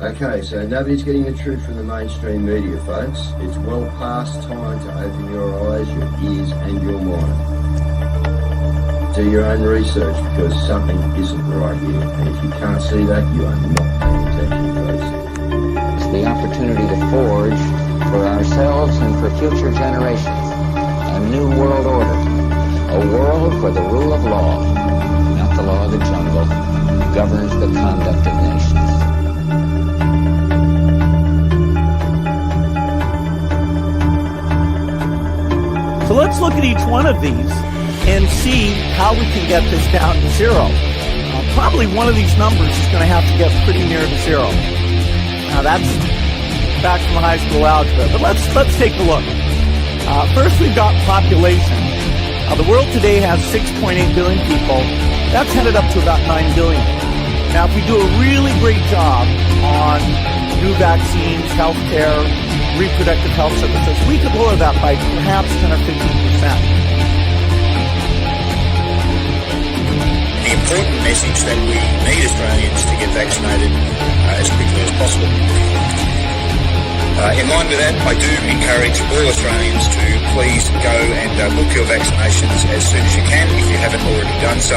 Okay, so nobody's getting the truth from the mainstream media, folks. It's well past time to open your eyes, your ears, and your mind. Do your own research because something isn't right here. And if you can't see that, you are not paying attention, folks. It's the opportunity to forge for ourselves and for future generations a new world order. A world where the rule of law, not the law of the jungle, governs the conduct of nations. So let's look at each one of these and see how we can get this down to zero. Probably one of these numbers is going to have to get pretty near to zero. Now that's back from high school algebra, but let's take a look. First, we've got population. The world today has 6.8 billion people. That's headed up to about 9 billion. Now, if we do a really great job on new vaccines, healthcare, reproductive health services, we could lower that by perhaps 10 or 15%. The important message that we need Australians to get vaccinated as quickly as possible. In line with that, I do encourage all Australians to please go and book your vaccinations as soon as you can if you haven't already done so.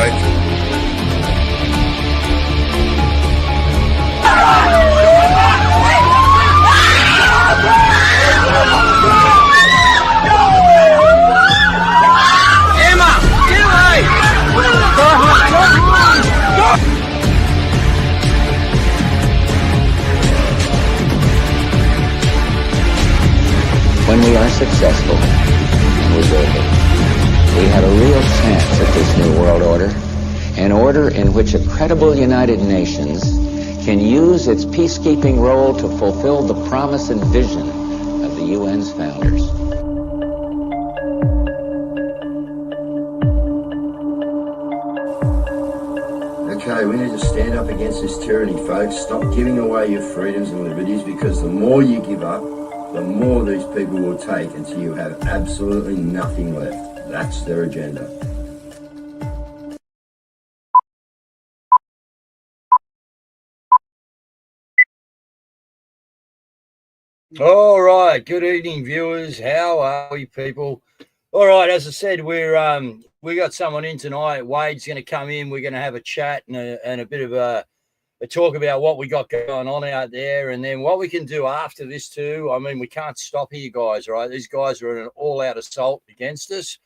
Emma, get away! When we are successful, and we will be, we have a real chance at this new world order, an order in which a credible United Nations can use its peacekeeping role to fulfill the promise and vision of the UN's founders. Okay, we need to stand up against this tyranny, folks. Stop giving away your freedoms and liberties, because the more you give up, the more these people will take until you have absolutely nothing left. That's their agenda. All right, good evening, viewers. How are we, people? All right, as I said, we got someone in tonight. Wade's going to come in. We're going to have a chat and a bit of a talk about what we got going on out there, and then what we can do after this too. I mean, we can't stop here, guys. Right? These guys are in an all-out assault against us.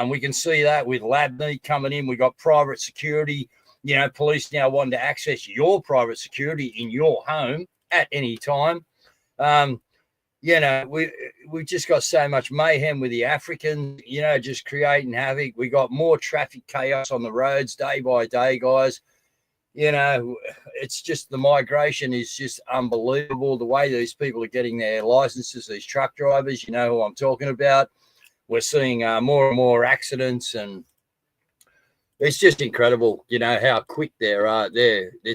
We can see that with lab meat coming in. We got private security. You know, police now wanting to access your private security in your home at any time. You know, we just got so much mayhem with the Africans, you know, just creating havoc. We got more traffic chaos on the roads day by day, guys. You know, it's just the migration is just unbelievable. The way these people are getting their licenses, these truck drivers, you know who I'm talking about. We're seeing more and more accidents, and it's just incredible, you know, how quick they're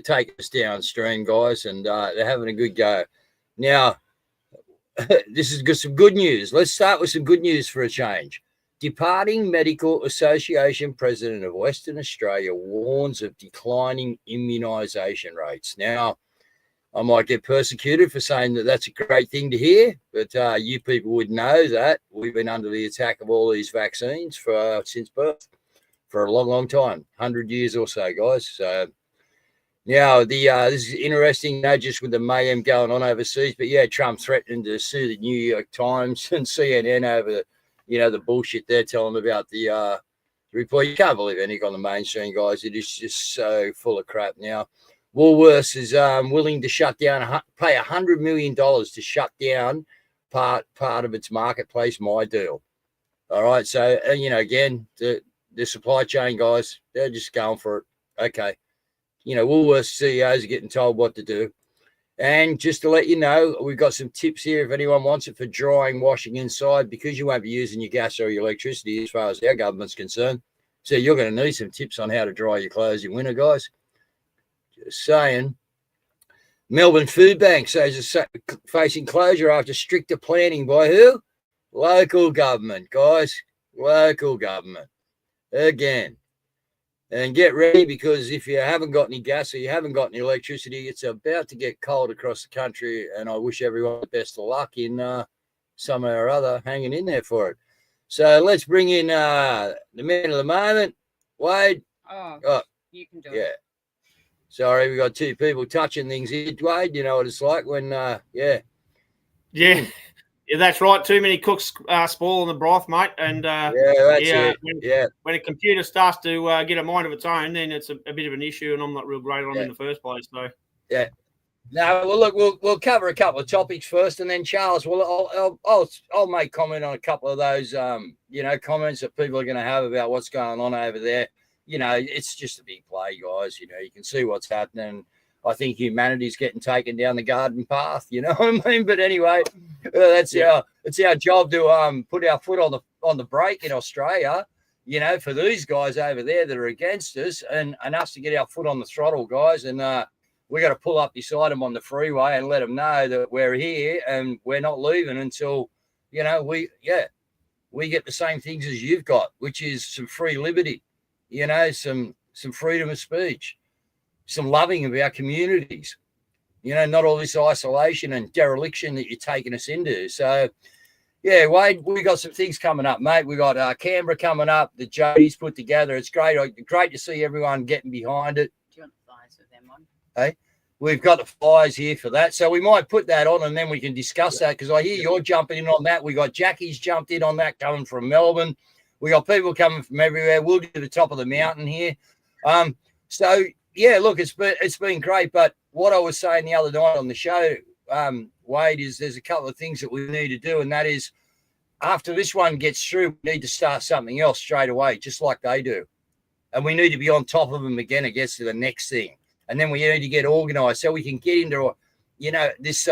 taking us downstream, guys, and they're having a good go. Now, this is some good news. Let's start with some good news for a change. Departing Medical Association President of Western Australia warns of declining immunisation rates. Now, I might get persecuted for saying that that's a great thing to hear, but you people would know that we've been under the attack of all these vaccines since birth for a long, long time, 100 years or so, guys. So now this is interesting, you know, just with the mayhem going on overseas. But yeah, Trump threatening to sue the New York Times and CNN over, you know, the bullshit they're telling about the report. You can't believe anything on the mainstream, guys. It is just so full of crap now. Woolworths is willing to shut down, pay $100 million to shut down part of its marketplace, My Deal. All right, so, you know, again, the supply chain guys, they're just going for it. Okay. You know, Woolworths CEOs are getting told what to do. And just to let you know, we've got some tips here if anyone wants it for drying, washing inside, because you won't be using your gas or your electricity as far as our government's concerned. So you're going to need some tips on how to dry your clothes in winter, guys. Just saying. Melbourne Food Bank says it's facing closure after stricter planning by who? Local government, guys. Local government. Again. And get ready, because if you haven't got any gas or you haven't got any electricity, it's about to get cold across the country. And I wish everyone the best of luck in somehow or other hanging in there for it. So let's bring in the man of the moment, Wade. Oh, you can do it. Sorry, we got two people touching things here, Wade. You know what it's like when, Yeah, that's right. Too many cooks spoiling the broth, mate. And when a computer starts to get a mind of its own, then it's a bit of an issue, and I'm not real great on it in the first place. So No, well, look, we'll cover a couple of topics first, and then Charles, I'll make comment on a couple of those, comments that people are going to have about what's going on over there. It's just a big play, guys. You can see what's happening. I think humanity's getting taken down the garden path. You know what I mean? But anyway, it's our job to put our foot on the brake in Australia. For these guys over there that are against us, and us to get our foot on the throttle, guys, and we got to pull up beside them on the freeway and let them know that we're here and we're not leaving until we get the same things as you've got, which is some free liberty, some freedom of speech, some loving of our communities, not all this isolation and dereliction that you're taking us into. So, Wade, we got some things coming up, mate. We got Canberra coming up that Jody's put together. It's great to see everyone getting behind it. Do you want flyers with them on? Hey, we've got the flyers here for that. So we might put that on and then we can discuss that, because I hear you're jumping in on that. We got Jackie's jumped in on that coming from Melbourne. We got people coming from everywhere. We'll do the top of the mountain here. Look, it's been great. But what I was saying the other night on the show, Wade, is there's a couple of things that we need to do, and that is after this one gets through, we need to start something else straight away, just like they do. And we need to be on top of them again against the next thing. And then we need to get organised so we can get into, this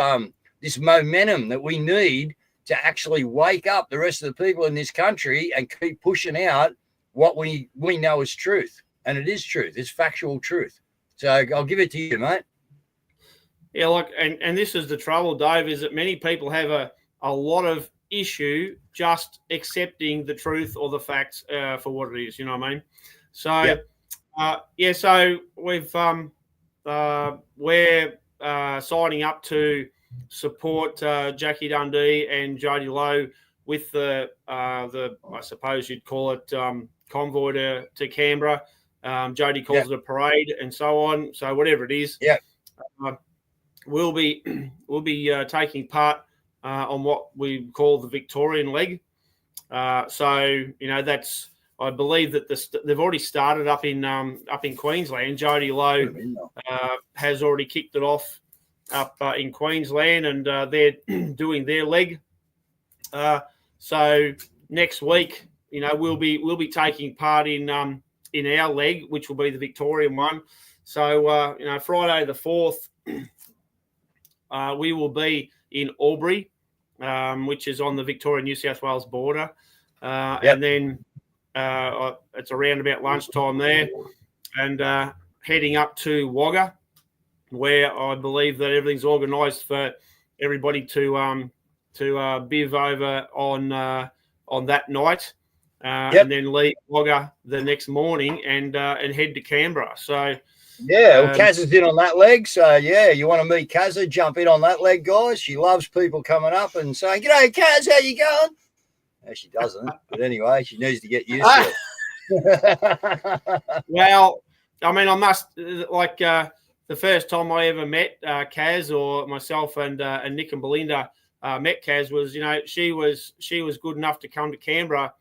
momentum that we need to actually wake up the rest of the people in this country and keep pushing out what we know is truth. And it is truth. It's factual truth. So I'll give it to you, mate. Yeah, and this is the trouble, Dave, is that many people have a lot of issue just accepting the truth or the facts for what it is. You know what I mean? So, so we're signing up to support Jackie Dundee and Jody Lowe with the I suppose you'd call it convoy to Canberra. Jody calls it a parade and so on. So whatever it is, we'll be taking part on what we call the Victorian leg. That's, I believe that they've already started up in Queensland. Jody Lowe has already kicked it off up in Queensland, and they're doing their leg. So next week, we'll be taking part in our leg, which will be the Victorian one. So Friday the 4th, we will be in Albury, which is on the Victoria-New South Wales border, and then it's around about lunchtime there, and heading up to Wagga, where I believe that everything's organised for everybody to biv over on that night, and then leave Wagga the next morning and head to Canberra. So Caz is in on that leg. So you want to meet Caz, jump in on that leg, guys. She loves people coming up and saying, "G'day, Caz, how you going?" No, she doesn't. But anyway, she needs to get used to it. Well, I mean, I must the first time I ever met Caz, or myself and Nick and Belinda met Caz, was she was good enough to come to Canberra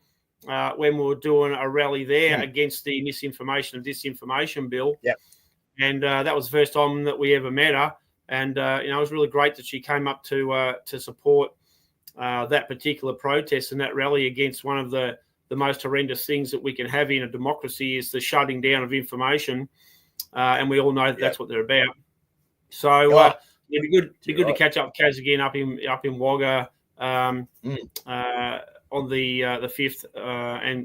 when we were doing a rally there against the misinformation and disinformation bill. Yep. And that was the first time that we ever met her. And it was really great that she came up to support that particular protest and that rally against one of the most horrendous things that we can have in a democracy, is the shutting down of information. And we all know that that's what they're about. So it'd be good to catch up with Caz again up in Wagga on the 5th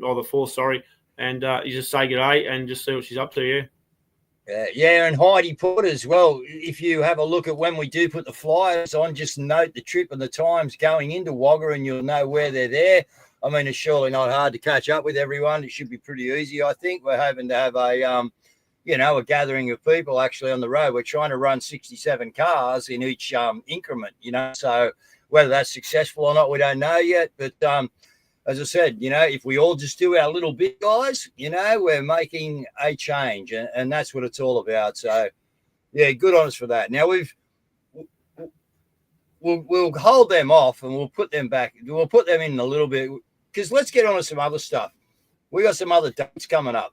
or the 4th, sorry. And you just say g'day and just see what she's up to. And Heidi put as well, if you have a look at when we do put the flyers on, just note the trip and the times going into Wagga, and you'll know where they're there. I mean, it's surely not hard to catch up with everyone. It should be pretty easy, I think. We're hoping to have a a gathering of people actually on the road. We're trying to run 67 cars in each increment, so whether that's successful or not, we don't know yet. But as I said, if we all just do our little bit, guys, we're making a change, and that's what it's all about. So, yeah, good on us for that. Now we'll hold them off and we'll put them back. We'll put them in a little bit because let's get on to some other stuff. We got some other dates coming up.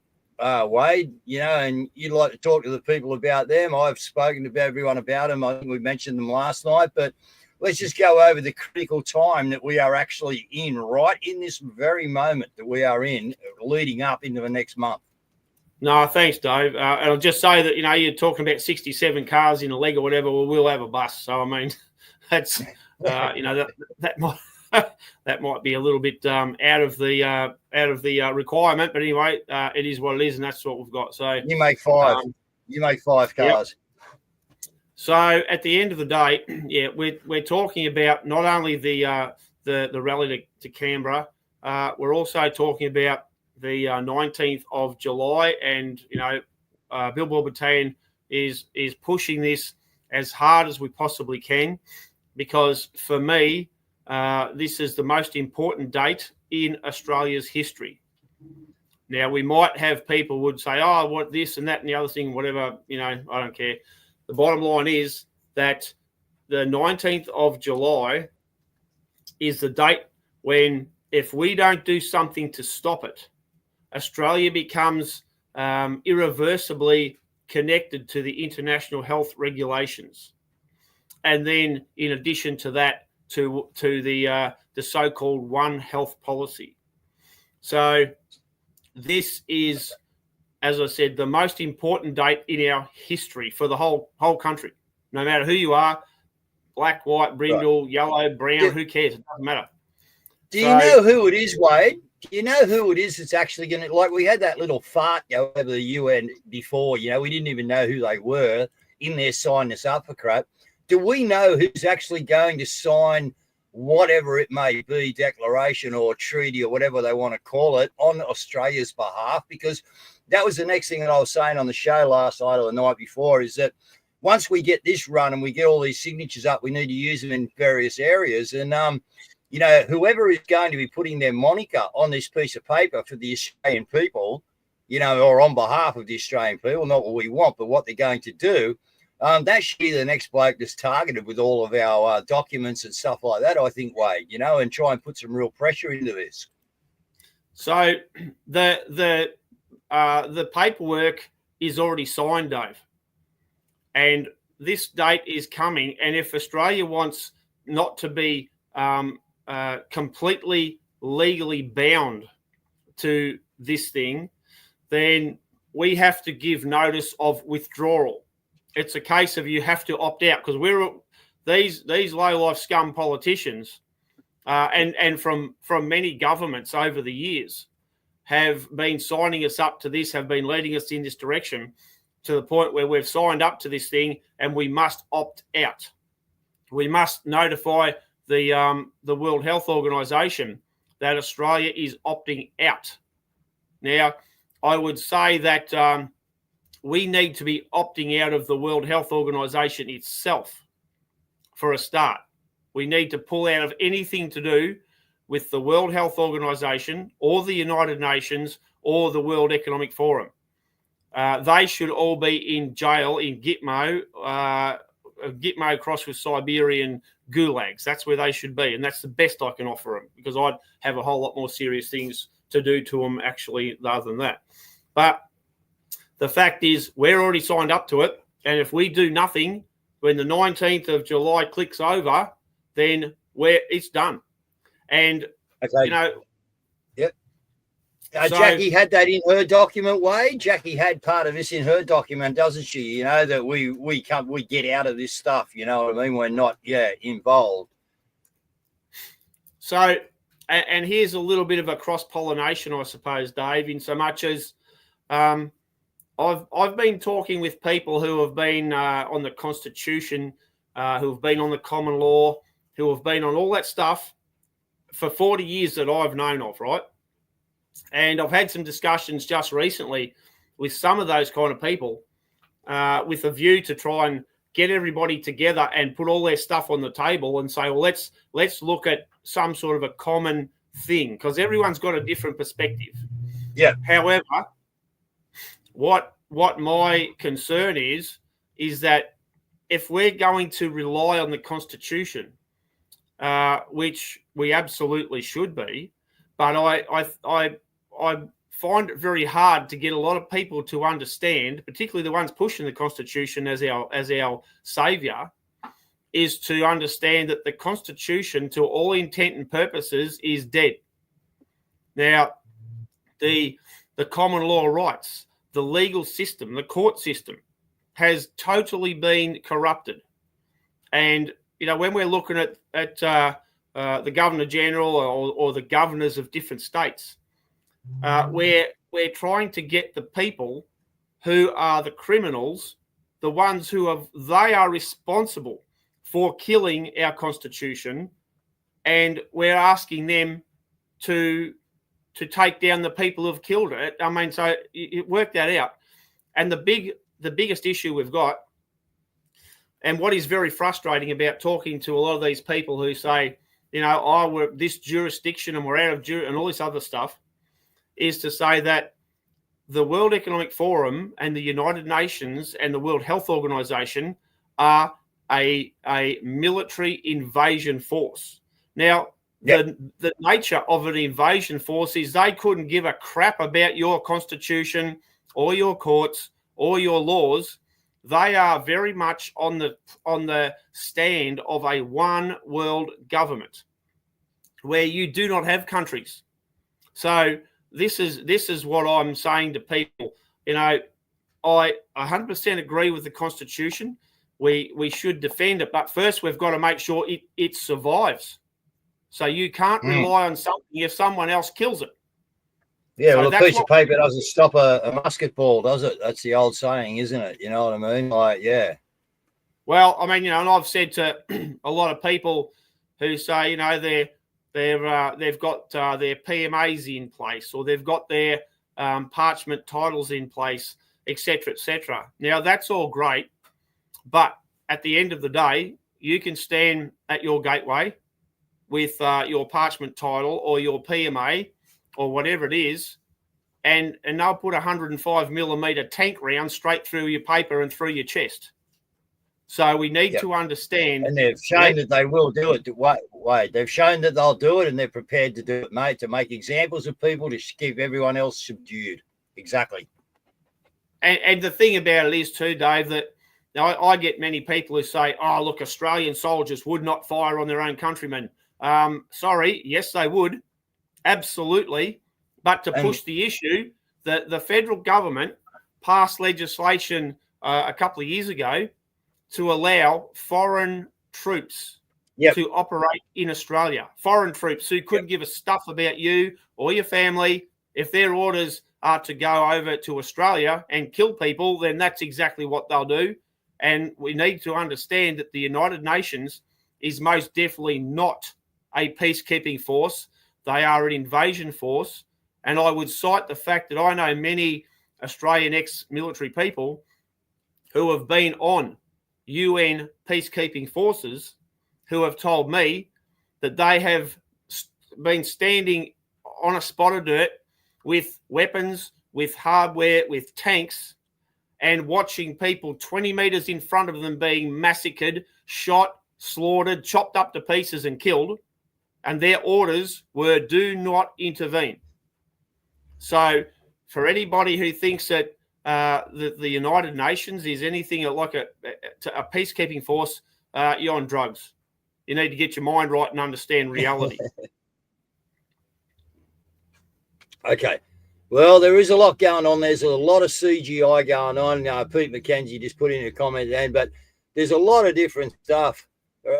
Wade, and you'd like to talk to the people about them. I've spoken to everyone about them. I think we mentioned them last night, but let's just go over the critical time that we are actually in right in this very moment that we are in leading up into the next month. No, thanks, Dave. And I'll just say that, you're talking about 67 cars in a leg or whatever. Well, we'll have a bus. So, I mean, that's, that might... that might be a little bit out of the requirement, but anyway, it is what it is, and that's what we've got. So you make five. You make 5 cars. Yep. So at the end of the day, yeah, we're talking about not only the rally to Canberra, we're also talking about the 19th of July, and Bilbao Battalion is pushing this as hard as we possibly can, because for me, this is the most important date in Australia's history. Now, we might have people would say, oh, what this and that and the other thing, whatever, I don't care. The bottom line is that the 19th of July is the date when, if we don't do something to stop it, Australia becomes irreversibly connected to the international health regulations. And then, in addition to that, to the so-called One Health policy. So this is, as I said, the most important date in our history for the whole country. No matter who you are, black, white, brindle, yellow, brown, who cares? It doesn't matter. Do you know who it is, Wade? Do you know who it is that's actually going to, like we had that little fart over the UN before, we didn't even know who they were in there signing us up for crap. Do we know who's actually going to sign whatever it may be, declaration or treaty or whatever they want to call it, on Australia's behalf? Because that was the next thing that I was saying on the show last night or the night before, is that once we get this run and we get all these signatures up, we need to use them in various areas. And, whoever is going to be putting their moniker on this piece of paper for the Australian people, or on behalf of the Australian people, not what we want, but what they're going to do, that should be the next bloke that's targeted with all of our documents and stuff like that, I think, Wade, and try and put some real pressure into this. So the paperwork is already signed, Dave. And this date is coming. And if Australia wants not to be completely legally bound to this thing, then we have to give notice of withdrawal. It's a case of you have to opt out, because we're these low-life scum politicians and from many governments over the years have been signing us up to this, have been leading us in this direction, to the point where we've signed up to this thing and we must opt out. We must notify the World Health Organization that Australia is opting out. Now, I would say that we need to be opting out of the World Health Organization itself for a start. We need to pull out of anything to do with the World Health Organization or the United Nations or the World Economic Forum. They should all be in jail in Gitmo crossed with Siberian gulags. That's where they should be, and that's the best I can offer them, because I'd have a whole lot more serious things to do to them actually rather than that. But the fact is, we're already signed up to it, and if we do nothing when the 19th of July clicks over, then it's done. And, Yep. So, Jackie had that in her document, Wade. Jackie had part of this in her document, doesn't she? That we get out of this stuff, you know what I mean? We're not, involved. So, and here's a little bit of a cross-pollination, I suppose, Dave, in so much as I've been talking with people who have been on the Constitution, who have been on the common law, who have been on all that stuff, for 40 years that I've known of, right? And I've had some discussions just recently with some of those kind of people with a view to try and get everybody together and put all their stuff on the table and say, well, let's look at some sort of a common thing, because everyone's got a different perspective. Yeah. However, what my concern is that if we're going to rely on the Constitution, which we absolutely should be, but I find it very hard to get a lot of people to understand, particularly the ones pushing the Constitution as our saviour, is to understand that the Constitution, to all intent and purposes, is dead. Now, the common law rights, the legal system, the court system has totally been corrupted. And, when we're looking at the Governor General or the governors of different states, we're trying to get the people who are the criminals, the ones they are responsible for killing our Constitution, and we're asking them to take down the people who've killed it. I mean, so it worked that out. And the biggest issue we've got, and what is very frustrating about talking to a lot of these people who say, we're this jurisdiction and we're out of and all this other stuff, is to say that the World Economic Forum and the United Nations and the World Health Organization are a military invasion force. Now, the nature of an invasion force is they couldn't give a crap about your Constitution or your courts or your laws. They are very much on the stand of a one world government where you do not have countries. So this is what I'm saying to people. I 100% agree with the Constitution. We should defend it, but first we've got to make sure it survives. So you can't rely on something if someone else kills it. Yeah, So well, a piece of paper doesn't stop a musket ball, does it? That's the old saying, isn't it? You know what I mean? Like, yeah. Well, I mean, and I've said to a lot of people who say, they've got their PMAs in place, or they've got their parchment titles in place, etc., etc. Now, that's all great, but at the end of the day, you can stand at your gateway with your parchment title or your PMA or whatever it is, and they'll put 105 millimeter tank round straight through your paper and through your chest. So we need to understand. And they've shown that they will do it. Wait, they've shown that they'll do it, and they're prepared to do it, mate, to make examples of people to keep everyone else subdued. Exactly. And the thing about it is too, Dave, that I get many people who say, oh, look, Australian soldiers would not fire on their own countrymen. Sorry, yes, they would. Absolutely. But to push the issue, the federal government passed legislation a couple of years ago to allow foreign troops to operate in Australia. Foreign troops who couldn't give a stuff about you or your family. If their orders are to go over to Australia and kill people, then that's exactly what they'll do. And we need to understand that the United Nations is most definitely not a peacekeeping force. They are an invasion force. And I would cite the fact that I know many Australian ex-military people who have been on UN peacekeeping forces who have told me that they have been standing on a spot of dirt with weapons, with hardware, with tanks, and watching people 20 meters in front of them being massacred, shot, slaughtered, chopped up to pieces and killed. And their orders were do not intervene. So for anybody who thinks that the United Nations is anything like a peacekeeping force, you're on drugs. You need to get your mind right and understand reality. Okay. Well, there is a lot going on. There's a lot of CGI going on. Pete McKenzie just put in a comment then, but there's a lot of different stuff.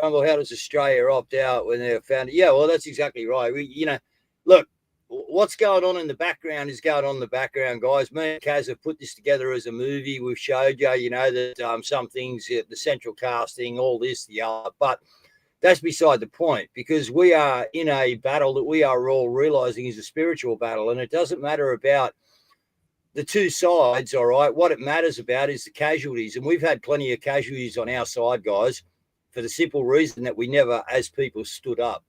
Uncle, how does Australia opt out when they're found? Yeah, well, that's exactly right. Look, what's going on in the background is going on in the background, guys. Me and Caz have put this together as a movie. We've showed you, that some things, the central casting, all this, the other. But that's beside the point, because we are in a battle that we are all realizing is a spiritual battle, and it doesn't matter about the two sides. All right, what it matters about is the casualties, and we've had plenty of casualties on our side, guys, for the simple reason that we never, as people, stood up.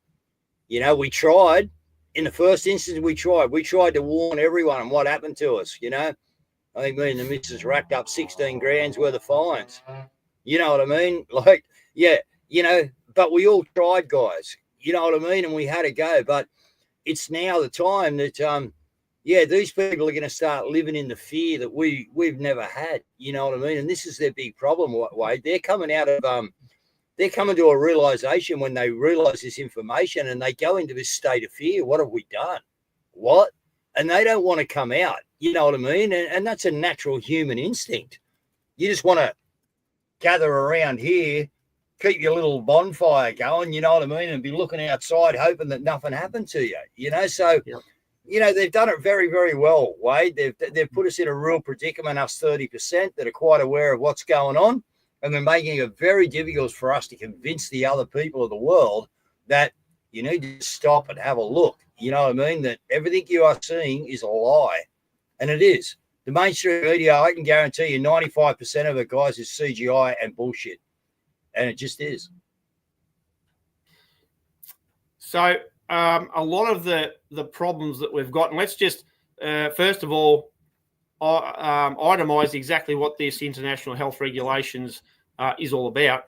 You know, we tried. In the first instance, we tried to warn everyone on what happened to us. You know, I think me and the missus racked up 16 grand's worth of fines. You know what I mean? Like, yeah, you know, but we all tried, guys. You know what I mean? And we had to go. But it's now the time that, yeah, these people are going to start living in the fear that we've never had. You know what I mean? And this is their big problem, Wade. They're coming out of, they're coming to a realization when they realize this information, and they go into this state of fear. What have we done? What? And they don't want to come out. You know what I mean? And that's a natural human instinct. You just want to gather around here, keep your little bonfire going, you know what I mean, and be looking outside hoping that nothing happened to you, you know. So, you know, they've done it very, very well, Wade. They've put us in a real predicament, us 30% that are quite aware of what's going on, and they're making it very difficult for us to convince the other people of the world that you need to stop and have a look, you know what I mean, that everything you are seeing is a lie, and it is. The mainstream media, I can guarantee you 95% of it, guys, is CGI and bullshit. And it just is. So a lot of the problems that we've got, and let's just, first of all, itemize exactly what this international health regulations is all about.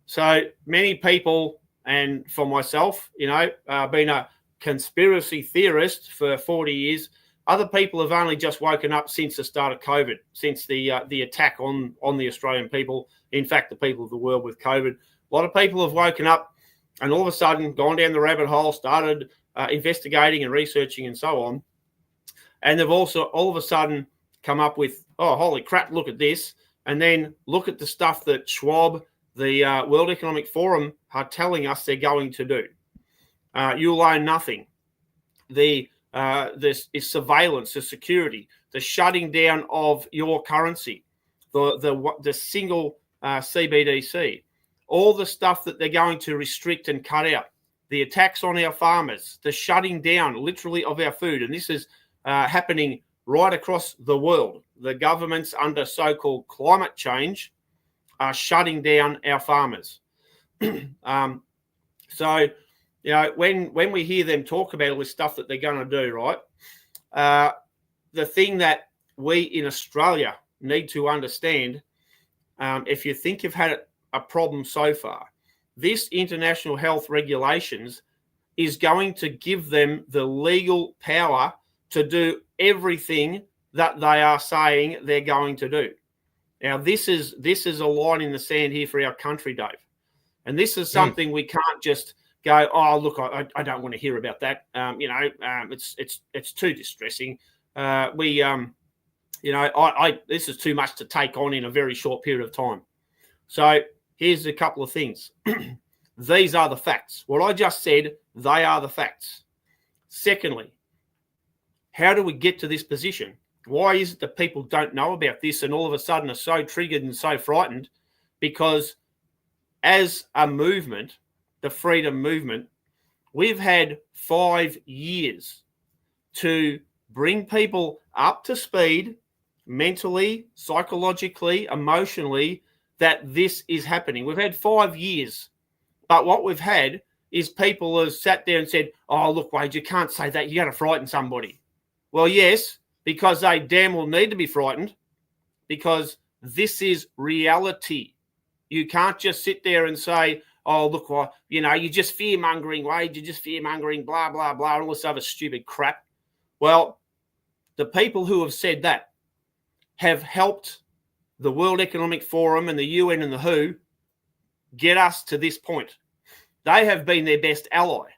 So many people, and for myself, you know, been a conspiracy theorist for 40 years. Other people have only just woken up since the start of COVID, since the attack on the Australian people. In fact, the people of the world with COVID. A lot of people have woken up and all of a sudden gone down the rabbit hole, started investigating and researching and so on. And they've also all of a sudden come up with, oh, holy crap, look at this. And then look at the stuff that Schwab, the World Economic Forum, are telling us they're going to do. You'll own nothing. This is surveillance, the security, the shutting down of your currency, the single CBDC, all the stuff that they're going to restrict and cut out, the attacks on our farmers, the shutting down literally of our food. And this is happening right across the world. The governments under so-called climate change are shutting down our farmers. So, you know, when we hear them talk about all this stuff that they're going to do, right, the thing that we in Australia need to understand, if you think you've had a problem so far, this international health regulations is going to give them the legal power to do everything that they are saying they're going to do. Now, this is a line in the sand here for our country, Dave. And this is something we can't just go, oh, look, I don't want to hear about that. It's too distressing. This is too much to take on in a very short period of time. So here's a couple of things. These are the facts. What I just said, they are the facts. Secondly, how do we get to this position? Why is it that people don't know about this and all of a sudden are so triggered and so frightened? Because as a movement, the freedom movement, we've had 5 years to bring people up to speed mentally, psychologically, emotionally, that this is happening. We've had 5 years, but what we've had is people have sat there and said, oh, look, Wade, you can't say that. You're going to frighten somebody. Well, yes, because they damn well need to be frightened, because this is reality. You can't just sit there and say, oh, look, well, you know, you're just fear-mongering, Wade, you're just fear-mongering, blah, blah, blah, all this other stupid crap. Well, the people who have said that have helped the World Economic Forum and the UN and the WHO get us to this point. They have been their best ally,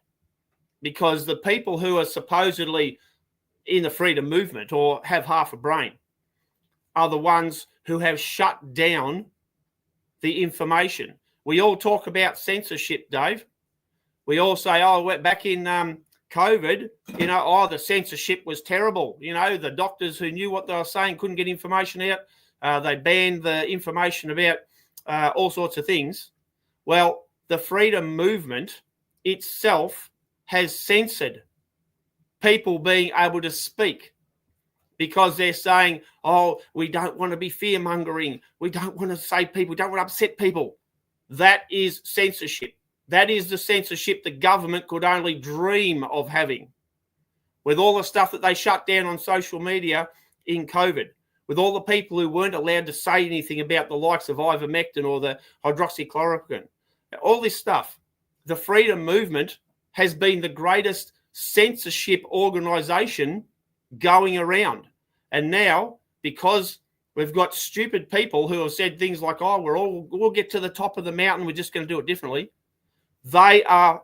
because the people who are supposedly in the freedom movement or have half a brain are the ones who have shut down the information. We all talk about censorship, Dave. We all say, oh, back in COVID, you know, oh, the censorship was terrible. You know, the doctors who knew what they were saying couldn't get information out. They banned the information about all sorts of things. Well, the freedom movement itself has censored people being able to speak because they're saying, oh, we don't want to be fear-mongering. We don't want to say people, don't want to upset people. That is censorship. That is the censorship the government could only dream of having. With all the stuff that they shut down on social media in COVID, with all the people who weren't allowed to say anything about the likes of ivermectin or the hydroxychloroquine, all this stuff, the freedom movement has been the greatest censorship organisation going around. And now, because we've got stupid people who have said things like, oh, we'll get to the top of the mountain, we're just going to do it differently, they are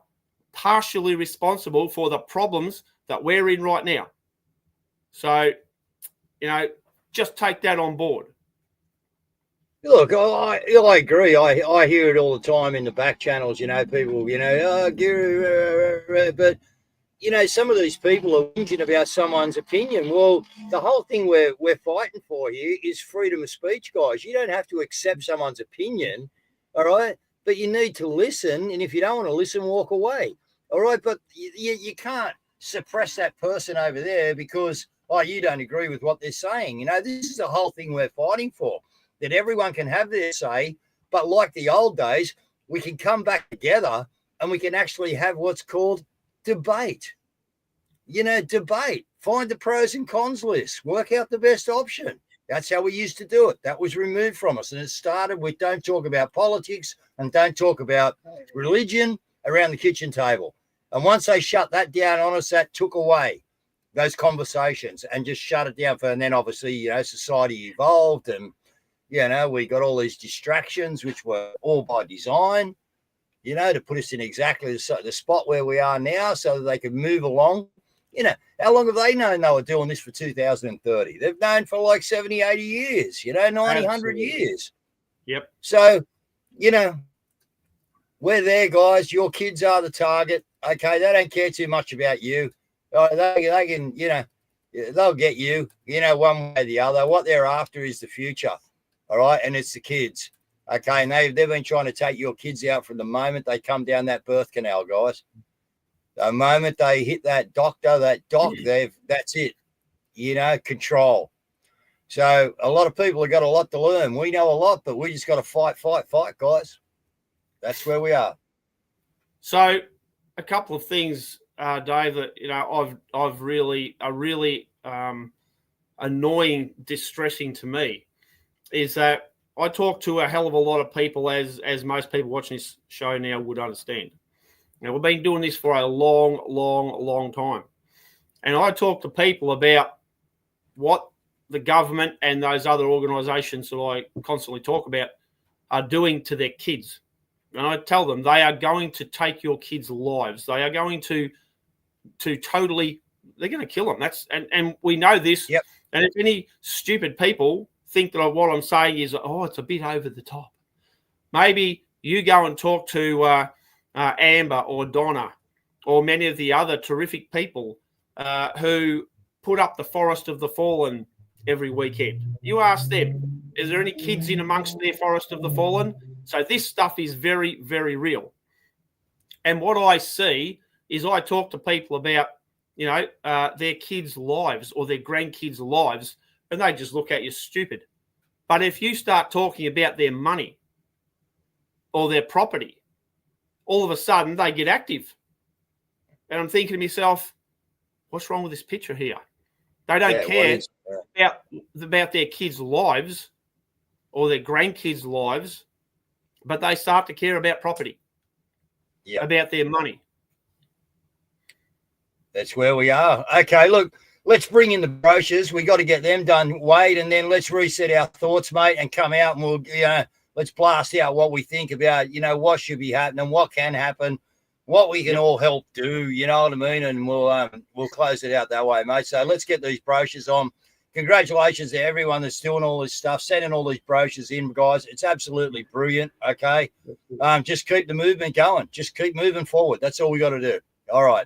partially responsible for the problems that we're in right now. So, just take that on board. Look, I agree. I hear it all the time in the back channels, people, oh, Guru, but, some of these people are whinging about someone's opinion. Well, the whole thing we're fighting for here is freedom of speech, guys. You don't have to accept someone's opinion, all right? But you need to listen, and if you don't want to listen, walk away, all right? But you can't suppress that person over there because, you don't agree with what they're saying. This is the whole thing we're fighting for, that everyone can have their say, but like the old days, we can come back together and we can actually have what's called debate. Debate. Find the pros and cons list. Work out the best option. That's how we used to do it. That was removed from us. And it started with don't talk about politics and don't talk about religion around the kitchen table. And once they shut that down on us, that took away those conversations and just shut it down. And then obviously, society evolved and, we got all these distractions, which were all by design, to put us in exactly the spot where we are now so that they could move along. How long have they known they were doing this for 2030? They've known for like 70, 80 years, 90, 100 years. Yep. So, we're there, guys. Your kids are the target. Okay, they don't care too much about you. They can, they'll get you, one way or the other. What they're after is the future, all right? And it's the kids, okay? And they've been trying to take your kids out from the moment they come down that birth canal, guys. The moment they hit that doc, that's it, control. So a lot of people have got a lot to learn. We know a lot, but we just got to fight, guys. That's where we are. So a couple of things, Dave, that I've really annoying, distressing to me is that I talk to a hell of a lot of people, as most people watching this show now would understand. Now, we've been doing this for a long time. And I talk to people about what the government and those other organisations that I constantly talk about are doing to their kids. And I tell them they are going to take your kids' lives. They are going to totally, they're going to kill them. And we know this. Yep. And if any stupid people think that what I'm saying is, it's a bit over the top, maybe you go and talk to Amber or Donna or many of the other terrific people who put up the Forest of the Fallen every weekend. You ask them, is there any kids in amongst their Forest of the Fallen? So this stuff is very, very real. And what I see is I talk to people about, their kids' lives or their grandkids' lives, and they just look at you stupid. But if you start talking about their money or their property, all of a sudden they get active. And I'm thinking to myself, what's wrong with this picture here? They don't care about their kids' lives or their grandkids' lives, but they start to care about property, about their money. That's where we are. Okay, look, let's bring in the brochures. We got to get them done, Wade, and then let's reset our thoughts, mate, and come out and we'll, let's blast out what we think about, what should be happening, what can happen, what we can all help do, you know what I mean? And we'll close it out that way, mate. So let's get these brochures on. Congratulations to everyone that's doing all this stuff, sending all these brochures in, guys. It's absolutely brilliant, okay? Just keep the movement going. Just keep moving forward. That's all we got to do. All right.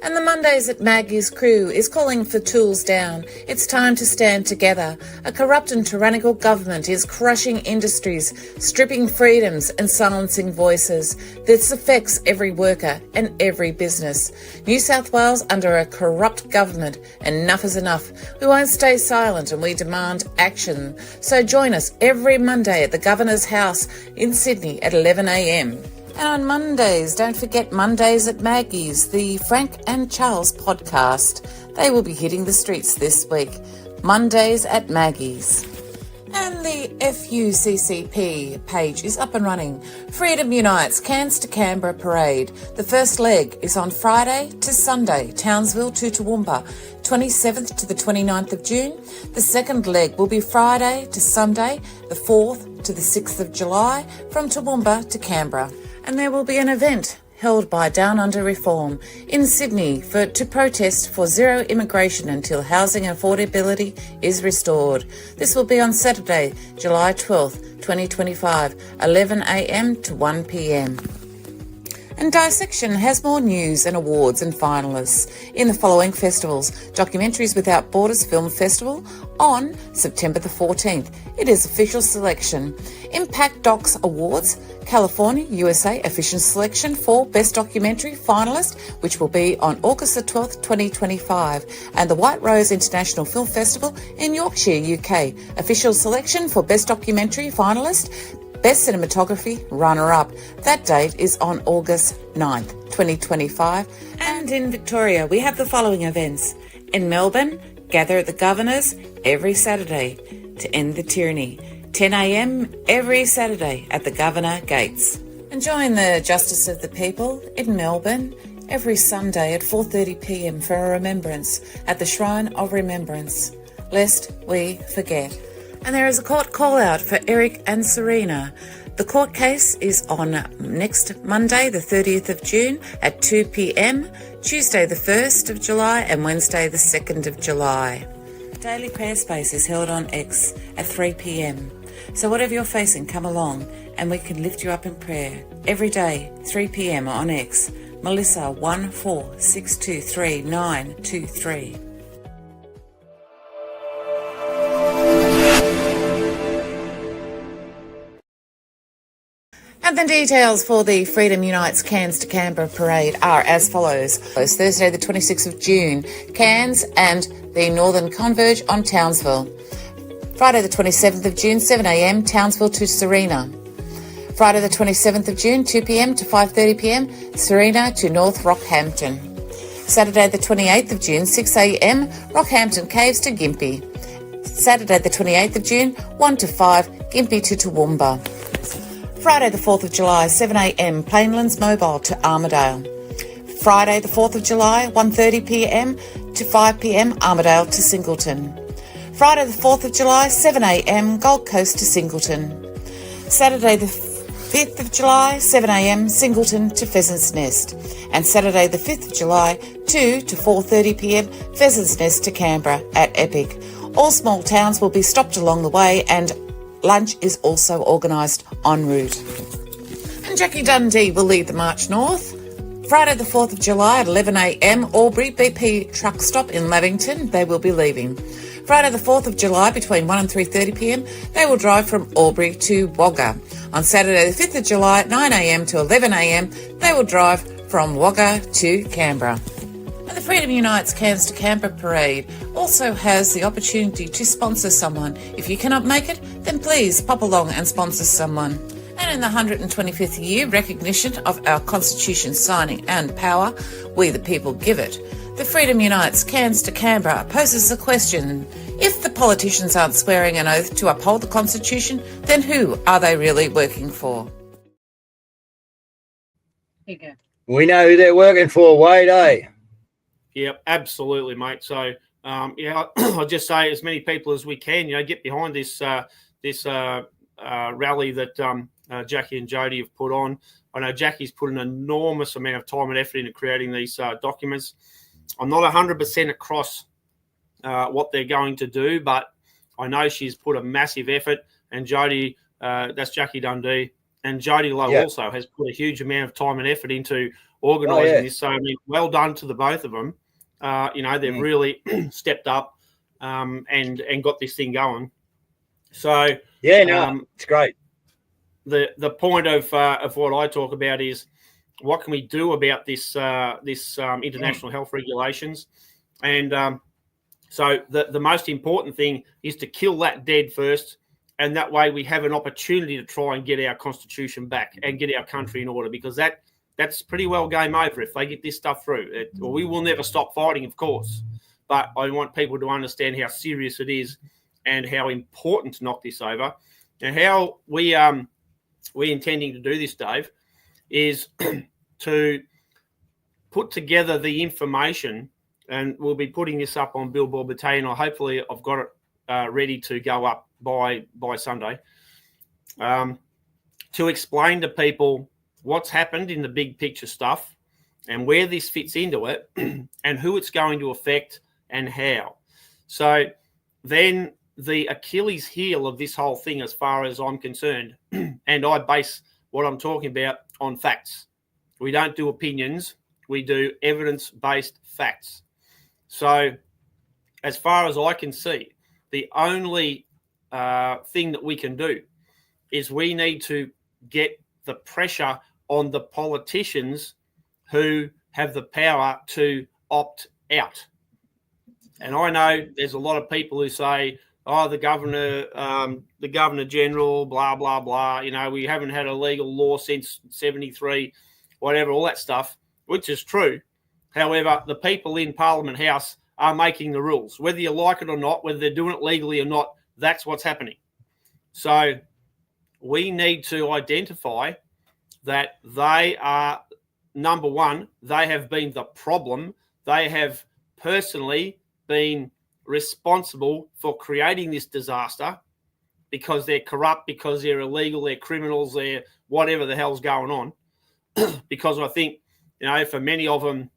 And the Mondays at Maggie's crew is calling for tools down. It's time to stand together. A corrupt and tyrannical government is crushing industries, stripping freedoms and silencing voices. This affects every worker and every business. New South Wales under a corrupt government. Enough is enough. We won't stay silent and we demand action. So join us every Monday at the Governor's House in Sydney at 11 a.m. And on Mondays, don't forget Mondays at Maggie's, the Frank and Charles podcast. They will be hitting the streets this week. Mondays at Maggie's. And the FUCCP page is up and running. Freedom Unites Cairns to Canberra Parade. The first leg is on Friday to Sunday, Townsville to Toowoomba, 27th to the 29th of June. The second leg will be Friday to Sunday, the 4th to the 6th of July, from Toowoomba to Canberra. And there will be an event held by Down Under Reform in Sydney to protest for zero immigration until housing affordability is restored. This will be on Saturday, July 12th, 2025, 11 a.m. to 1 p.m. And Dissection has more news and awards and finalists in the following festivals. Documentaries Without Borders Film Festival on September the 14th. It is official selection. Impact Docs Awards, California, USA official selection for Best Documentary finalist, which will be on August the 12th, 2025. And the White Rose International Film Festival in Yorkshire, UK. Official selection for Best Documentary finalist, Best Cinematography runner-up. That date is on August 9th, 2025. And in Victoria, we have the following events. In Melbourne, gather at the Governor's every Saturday to end the tyranny. 10 a.m. every Saturday at the Governor Gates. And join the Justice of the People in Melbourne every Sunday at 4:30 p.m. for a remembrance at the Shrine of Remembrance, lest we forget. And there is a court call-out for Eric and Serena. The court case is on next Monday, the 30th of June at 2 p.m, Tuesday the 1st of July and Wednesday the 2nd of July. Daily prayer space is held on X at 3 p.m. So whatever you're facing, come along and we can lift you up in prayer. Every day, 3 p.m. on X. Melissa 146233923. And the details for the Freedom Unites Cairns to Canberra Parade are as follows. Thursday the 26th of June, Cairns and the Northern Converge on Townsville. Friday the 27th of June, 7 a.m, Townsville to Serena. Friday the 27th of June, 2 p.m. to 5:30 p.m, Serena to North Rockhampton. Saturday the 28th of June, 6 a.m, Rockhampton Caves to Gympie. Saturday the 28th of June, 1 to 5, Gympie to Toowoomba. Friday the 4th of July, 7 a.m, Plainlands Mobile to Armidale. Friday the 4th of July, 1:30 p.m. to 5 p.m, Armidale to Singleton. Friday the 4th of July, 7 a.m, Gold Coast to Singleton. Saturday the 5th of July, 7 a.m, Singleton to Pheasant's Nest. And Saturday the 5th of July, 2 to 4:30 p.m, Pheasant's Nest to Canberra at Epic. All small towns will be stopped along the way and lunch is also organised en route. And Jackie Dundee will lead the march north. Friday the 4th of July at 11 a.m, Albury BP truck stop in Lavington, they will be leaving. Friday the 4th of July between 1 and 3:30 p.m, they will drive from Albury to Wagga. On Saturday the 5th of July at 9 a.m. to 11 a.m, they will drive from Wagga to Canberra. And the Freedom Unites Cairns to Canberra Parade also has the opportunity to sponsor someone. If you cannot make it, then please pop along and sponsor someone. And in the 125th year recognition of our Constitution signing and power, we the people give it, the Freedom Unites Cairns to Canberra poses the question, if the politicians aren't swearing an oath to uphold the Constitution, then who are they really working for? Here you go. We know who they're working for, Wade, eh? Yep, absolutely, mate. So, I'll just say as many people as we can, get behind this rally that Jackie and Jody have put on. I know Jackie's put an enormous amount of time and effort into creating these documents. I'm not 100% across what they're going to do, but I know she's put a massive effort. And Jody, that's Jackie Dundee, And Jody Lowe also has put a huge amount of time and effort into organising this. So, I mean, well done to the both of them. They've really stepped up and got this thing going. So it's great. The point of what I talk about is what can we do about this international health regulations, and so the most important thing is to kill that dead first, and that way we have an opportunity to try and get our constitution back and get our country in order, because that's pretty well game over if they get this stuff through. We will never stop fighting, of course, but I want people to understand how serious it is and how important to knock this over. And how we're intending to do this, Dave, is to put together the information, and we'll be putting this up on Billboard Battalion, or hopefully I've got it ready to go up by Sunday, to explain to people what's happened in the big picture stuff and where this fits into it and who it's going to affect and how. So then the Achilles heel of this whole thing, as far as I'm concerned, and I base what I'm talking about on facts. We don't do opinions. We do evidence-based facts. So as far as I can see, the only thing that we can do is we need to get the pressure on the politicians who have the power to opt out. And I know there's a lot of people who say, oh, the governor general, blah, blah, blah. We haven't had a legal law since 73, whatever, all that stuff, which is true. However, the people in Parliament House are making the rules. Whether you like it or not, whether they're doing it legally or not, that's what's happening. So we need to identify that they are, number one, they have been the problem. They have personally been responsible for creating this disaster because they're corrupt, because they're illegal, they're criminals, they're whatever the hell's going on. Because I think, for many of them,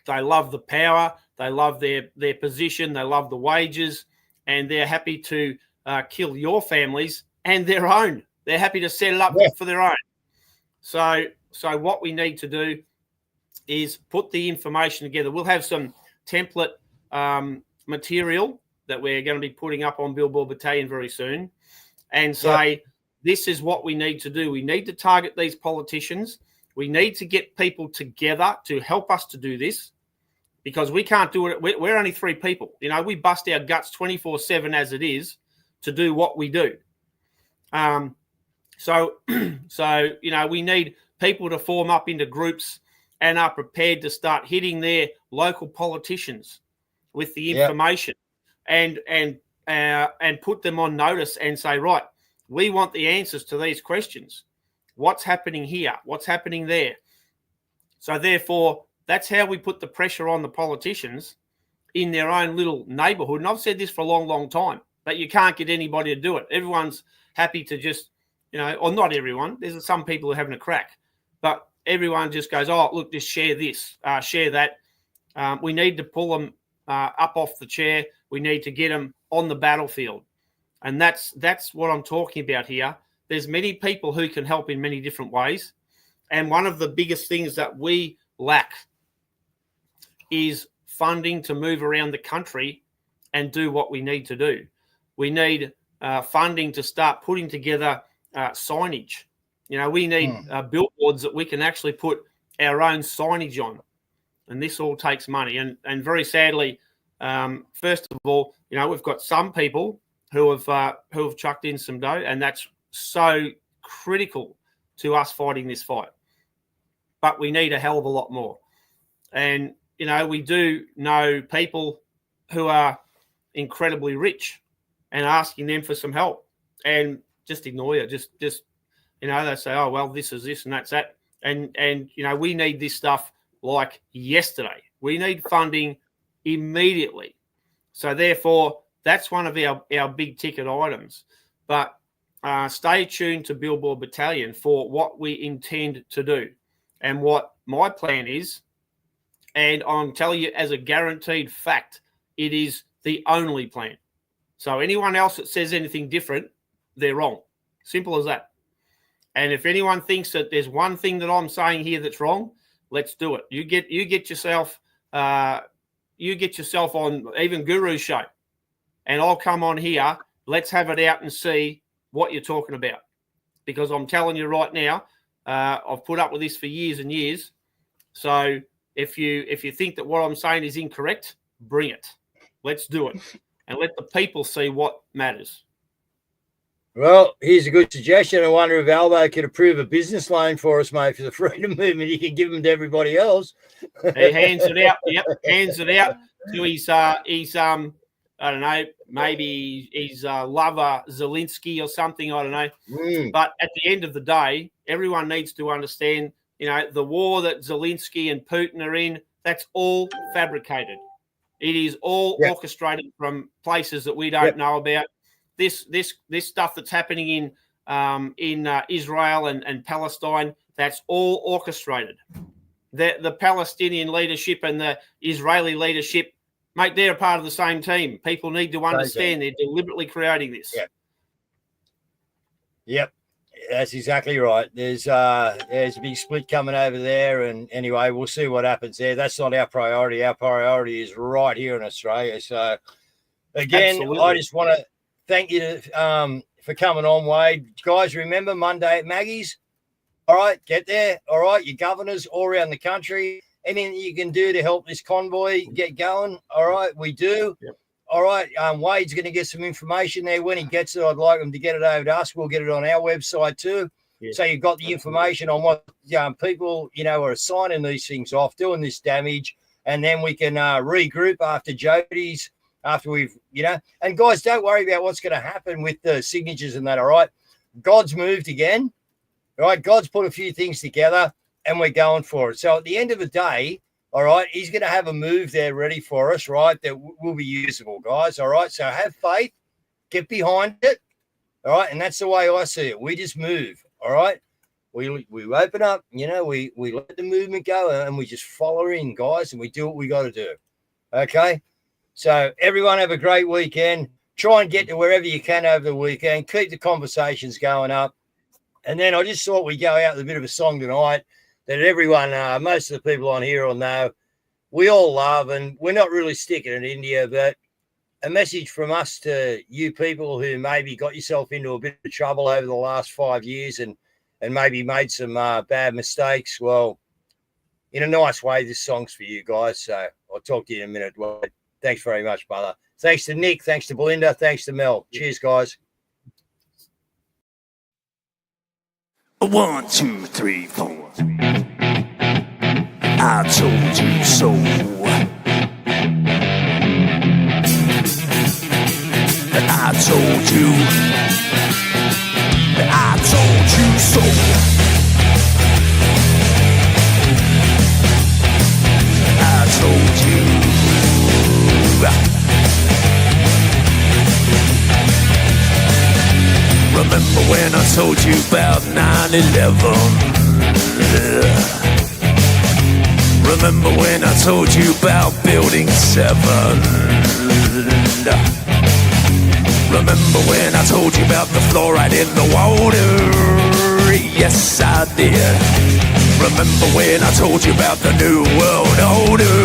they love the power, they love their position, they love the wages, and they're happy to kill your families and their own. They're happy to set it up for their own. So what we need to do is put the information together. We'll have some template material that we're going to be putting up on Billboard Battalion very soon, and say, this is what we need to do. We need to target these politicians. We need to get people together to help us to do this, because we can't do it. We're only three people. We bust our guts 24/7 as it is to do what we do. So we need people to form up into groups and are prepared to start hitting their local politicians with the information and put them on notice and say, right, we want the answers to these questions. What's happening here? What's happening there? So therefore, that's how we put the pressure on the politicians in their own little neighborhood. And I've said this for a long, long time, but you can't get anybody to do it. Everyone's happy to just, or not everyone. There's some people who are having a crack, but everyone just goes, oh, look, just share this, share that. We need to pull them up off the chair. We need to get them on the battlefield. And that's what I'm talking about here. There's many people who can help in many different ways. And one of the biggest things that we lack is funding to move around the country and do what we need to do. We need funding to start putting together signage. We need billboards that we can actually put our own signage on. And this all takes money. And very sadly, first of all, we've got some people who have chucked in some dough, and that's so critical to us fighting this fight. But we need a hell of a lot more. And, we do know people who are incredibly rich and asking them for some help, and just ignore you. Just they say, oh, well, this is this and that's that. And we need this stuff like yesterday. We need funding immediately. So therefore, that's one of our big ticket items. But stay tuned to Billboard Battalion for what we intend to do and what my plan is. And I'm telling you, as a guaranteed fact, it is the only plan. So anyone else that says anything different, they're wrong. Simple as that. And if anyone thinks that there's one thing that I'm saying here that's wrong, let's do it. You get yourself on even Guru's show, and I'll come on here. Let's have it out and see what you're talking about. Because I'm telling you right now, I've put up with this for years and years. So if you think that what I'm saying is incorrect, bring it. Let's do it. And let the people see what matters. Well, here's a good suggestion. I wonder if Albo could approve a business loan for us, mate, for the freedom movement. He can give them to everybody else. He hands it out. Yep, hands it out to his I don't know, maybe his lover Zelensky or something. I don't know. But at the end of the day, everyone needs to understand, the war that Zelensky and Putin are in, that's all fabricated. It is all orchestrated from places that we don't know about. This stuff that's happening in Israel and Palestine, that's all orchestrated. The Palestinian leadership and the Israeli leadership, mate, they're a part of the same team. People need to understand they're deliberately creating this. Yep. That's exactly right. There's a big split coming over there, and anyway, we'll see what happens there. That's not our priority. Our priority is right here in Australia. So, again, absolutely. I just want to thank you for coming on, Wade. Guys, remember Monday at Maggie's? All right, get there. All right, your governors all around the country. Anything you can do to help this convoy get going, all right, we do. Yep. All right, Wade's going to get some information there. When he gets it, I'd like him to get it over to us. We'll get it on our website too. Yeah. So you've got the information on what people, are signing these things off, doing this damage, and then we can regroup after Jody's, after we've, And guys, don't worry about what's going to happen with the signatures and that, all right? God's moved again, all right? God's put a few things together, and we're going for it. So at the end of the day, all right, he's going to have a move there ready for us, right, that will be usable, guys, all right? So have faith, get behind it, all right? And that's the way I see it. We just move, all right? We open up, we let the movement go, and we just follow in, guys, and we do what we got to do, okay? So everyone have a great weekend. Try and get to wherever you can over the weekend. Keep the conversations going up. And then I just thought we'd go out with a bit of a song tonight that everyone, most of the people on here will know, we all love, and we're not really sticking in India, but a message from us to you people who maybe got yourself into a bit of trouble over the last 5 years and maybe made some bad mistakes. Well, in a nice way, this song's for you guys. So I'll talk to you in a minute. Well, thanks very much, brother. Thanks to Nick. Thanks to Belinda. Thanks to Mel. Cheers, guys. 1, 2, 3, 4. I told you so. I told you. I told you so. I told you. Remember when I told you about 9/11? Remember when I told you about Building 7? Remember when I told you about the fluoride in the water? Yes, I did. Remember when I told you about the New World Order?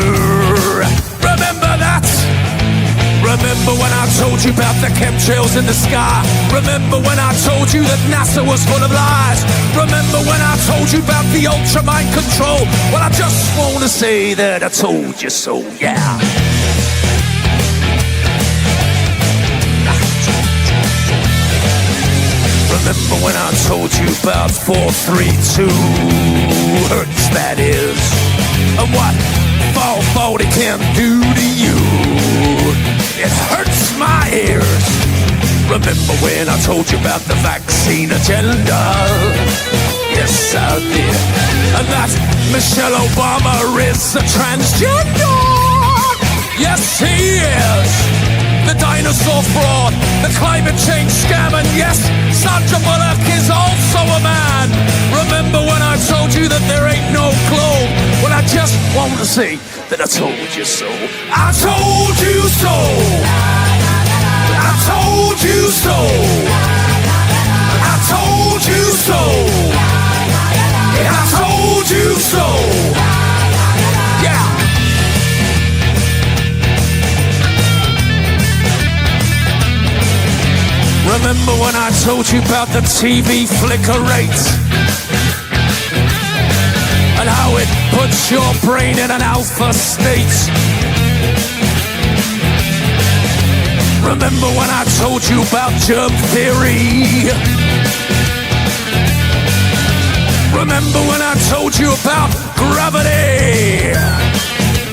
Remember that? Remember when I told you about the chemtrails in the sky? Remember when I told you that NASA was full of lies? Remember when I told you about the ultra mind control? Well, I just want to say that I told you so, yeah. Remember when I told you about 432 hertz, that is, and what 440 can do to you? It hurts my ears. Remember when I told you about the vaccine agenda? Yes, I did. And that Michelle Obama is a transgender. Yes, he is. The dinosaur fraud, the climate change scam, and yes, Sandra Bullock is also a man. Remember when I told you that there ain't no globe? Well, I just want to say that I told you so. I told you so. I told you so. I told told you so. Yeah, I told you so. Yeah. Remember when I told you about the TV flicker rate? And how it puts your brain in an alpha state? Remember when I told you about germ theory? Remember when I told you about gravity?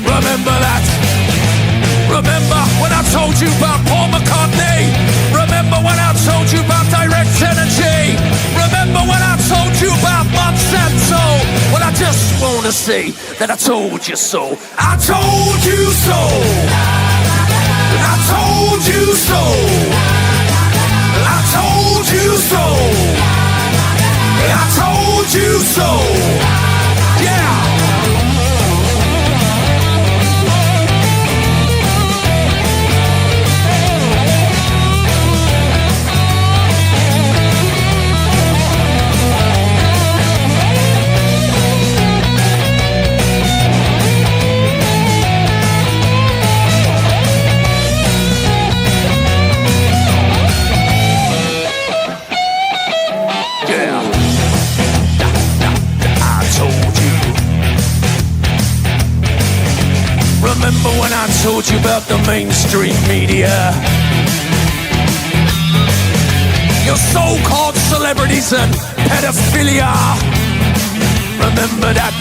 Remember that? Remember when I told you about Paul McCartney? Remember when I told you about direct energy? Remember when I told you about Monsanto? Well, I just wanna say that I told you so. I told you so. I told you so. I told you so. I told you so. Yeah. Remember when I told you about the mainstream media? Your so-called celebrities and pedophilia. Remember that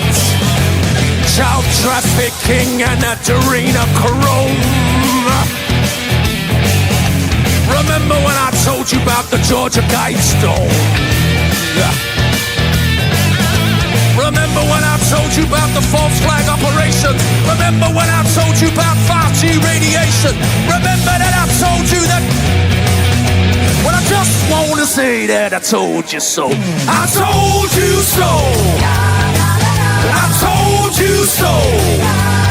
child trafficking and adrenochrome. Remember when I told you about the Georgia Guidestone? Remember when I told you about the false flag operations? Remember when I told you about 5G radiation? Remember that I told you that? Well, I just want to say that I told you so. I told you so. I told you so.